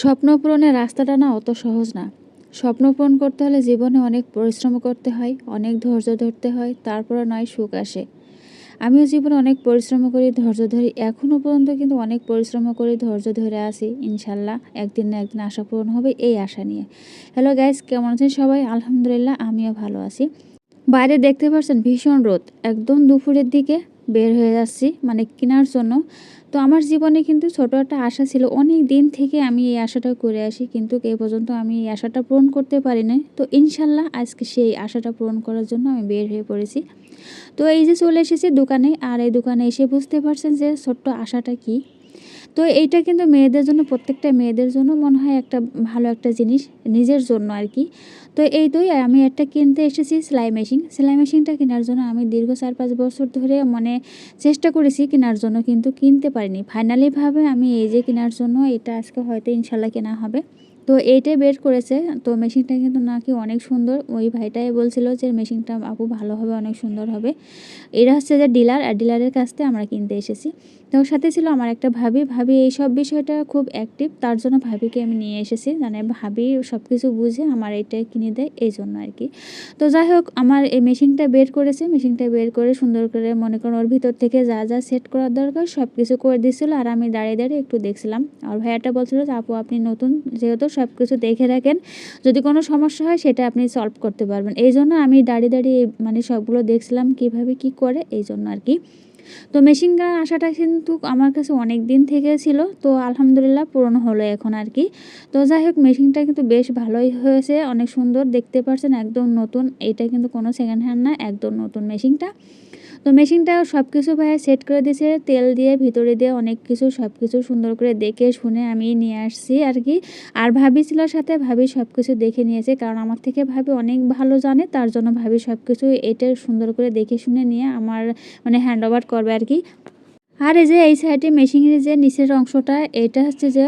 স্বপ্ন পূরণের রাস্তাটা না অত সহজ না। স্বপ্ন পূরণ করতে হলে জীবনে অনেক পরিশ্রম করতে হয়, অনেক ধৈর্য ধরতে হয়, তারপরে নয় সুখ আসে। আমিও জীবনে অনেক পরিশ্রম করি, ধৈর্য ধরি, এখনও পর্যন্ত কিন্তু অনেক পরিশ্রম করি, ধৈর্য ধরে আছি। ইনশাল্লাহ একদিন না একদিন আশা পূরণ হবে, এই আশা নিয়ে। হ্যালো গাইস, কেমন আছেন সবাই? আলহামদুলিল্লাহ আমিও ভালো আছি। বাইরে দেখতে পাচ্ছেন ভীষণ রোদ, একদম দুপুরের দিকে বের হয়ে যাচ্ছি মানে কেনার জন্য। তো আমার জীবনে কিন্তু ছোট একটা আশা ছিল, অনেক দিন থেকে আমি এই আশাটা করে আসি, কিন্তু এ পর্যন্ত আমি এই আশাটা পূরণ করতে পারি না। তো ইনশাল্লাহ আজকে সেই আশাটা পূরণ করার জন্য আমি বের হয়ে পড়েছি। তো এই যে চলে এসেছি দোকানে, আর এই দোকানে এসে বুঝতে পারছেন যে ছোট্ট আশাটা কি। তো এইটা কিন্তু মেয়েদের জন্য, প্রত্যেকটা মেয়েদের জন্য মনে হয় একটা ভালো একটা জিনিস, নিজের জন্য আর কি। তো এই তো আমি একটা কিনতে এসেছি সেলাই মেশিন। সেলাই মেশিনটা কেনার জন্য আমি দীর্ঘ 4-5 বছর ধরে মানে চেষ্টা করেছি কেনার জন্য, কিন্তু কিনতে পারিনি। ফাইনালিভাবে আমি এই যে কেনার জন্য, এটা আজকে হয়তো ইনশাল্লাহ কেনা হবে। তো এইটাই বের করেছে। তো মেশিনটা কিন্তু নাকি অনেক সুন্দর। ওই ভাইটাই বলছিল যে মেশিনটা আপু ভালো হবে, অনেক সুন্দর হবে। এরা হচ্ছে যে ডিলার, আর ডিলারের কাছ থেকে আমরা কিনতে এসেছি। তো ওর সাথে ছিল আমার একটা ভাবি। ভাবি এই সব বিষয়টা খুব অ্যাক্টিভ, তার জন্য ভাবিকে আমি নিয়ে এসেছি। মানে ভাবি সব কিছু বুঝে আমার এটা কিনে দেয়, এই জন্য আর কি। তো যাই হোক, আমার এই মেশিনটা বের করেছে। মেশিনটা বের করে সুন্দর করে মনে করুন ওর ভিতর থেকে যা যা সেট করার দরকার সব কিছু করে দিচ্ছিলো, আর আমি দাঁড়িয়ে দাঁড়িয়ে একটু দেখছিলাম। আর ভাইয়াটা বলছিল যে আপু আপনি নতুন যেহেতু সব কিছু দেখে রাখেন, যদি কোনো সমস্যা হয় সেটা আপনি সলভ করতে পারবেন। এই জন্য আমি দাঁড়িয়ে দাঁড়িয়ে মানে সবগুলো দেখছিলাম কীভাবে কী করে, এই জন্য আর কি। তো মেশিন কেনার আশাটা কিন্তু আমার কাছে অনেক দিন থেকে ছিল। তো আলহামদুলিল্লাহ পূরণ হলো এখন আর কি। তো যাই হোক, মেশিনটা কিন্তু বেশ ভালোই হয়েছে, অনেক সুন্দর দেখতে পাচ্ছেন, একদম নতুন। এটা কিন্তু কোনো সেকেন্ড হ্যান্ড না, একদম নতুন মেশিনটা। তো মেশিনটা সব কিছু ভাইয়া সেট করে দিয়েছে, তেল দিয়ে ভিতরে দিয়ে অনেক কিছু সব কিছু সুন্দর করে দেখে শুনে আমি নিয়ে আসছি আর কি। আর ভাবি ছিল সাথে, ভাবি সব কিছু দেখে নিয়েছে, কারণ আমার থেকে ভাবি অনেক ভালো জানে, তার জন্য ভাবি সব কিছু এটা সুন্দর করে দেখে শুনে নিয়ে আমার মানে হ্যান্ড ওভার করবে আর কি। আর এই যে এই সাইডে মেশিনের যে নিচের অংশটা, এটা হচ্ছে যে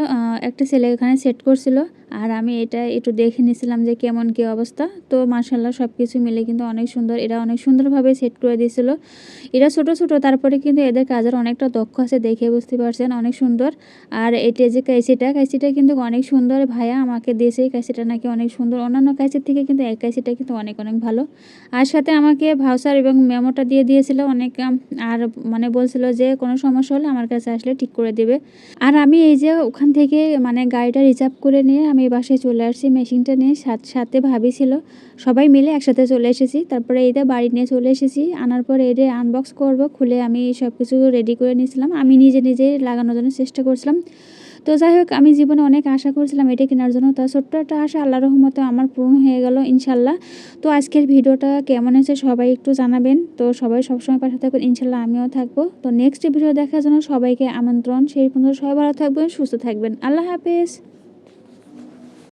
একটা ছেলে এখানে সেট করছিল, আর আমি এটা একটু দেখে নিয়েছিলাম যে কেমন কী অবস্থা। তো মাশাল্লাহ সব কিছু মিলে কিন্তু অনেক সুন্দর, এরা অনেক সুন্দরভাবে সেট করে দিয়েছিল। এরা ছোট ছোট, তারপরে কিন্তু এদের কাজের অনেকটা দক্ষ আছে, দেখে বুঝতে পারছেন, অনেক সুন্দর। আর এটা যে কাইচিটা কিন্তু অনেক সুন্দর, ভাইয়া আমাকে দিয়েছে। এই কাইচিটা নাকি অনেক সুন্দর, অন্যান্য কাইচির থেকে কিন্তু এই কাইচিটা কিন্তু অনেক অনেক ভালো। আর সাথে আমাকে ভাউচার এবং মেমোটা দিয়ে দিয়েছিল অনেক। আর মানে বলছিল যে কোনো সমস্যা হলে আমার কাছে আসলে ঠিক করে দেবে। আর আমি এই যে ওখান থেকে মানে গাড়িটা রিজার্ভ করে নিয়ে আমি বাসায় চলে আসছি মেশিনটা নিয়ে, সাথে ভাবি ছিল, সবাই মিলে একসাথে চলে এসেছি। তারপরে এইটা বাড়ি নিয়ে চলে এসেছি, আনার পর এটা আনবক্স করব, খুলে আমি সব কিছু রেডি করে নিয়েছিলাম, আমি নিজে নিজেই লাগানোর জন্য চেষ্টা করছিলাম। তো যাই হোক, আমি জীবনে অনেক আশা করছিলাম এটা কেনার জন্য, তা ছোট্ট একটা আশা আল্লাহর রহমতে আমার পূরণ হয়ে গেল ইনশাল্লাহ। তো আজকের ভিডিওটা কেমন হয়েছে সবাই একটু জানাবেন। তো সবাই সবসময় পাশে থাকবেন, ইনশাল্লাহ আমিও থাকবো। তো নেক্সট ভিডিও দেখার জন্য সবাইকে আমন্ত্রণ। সেই পর্যন্ত সবাই ভালো থাকবেন, সুস্থ থাকবেন। আল্লাহ হাফেজ।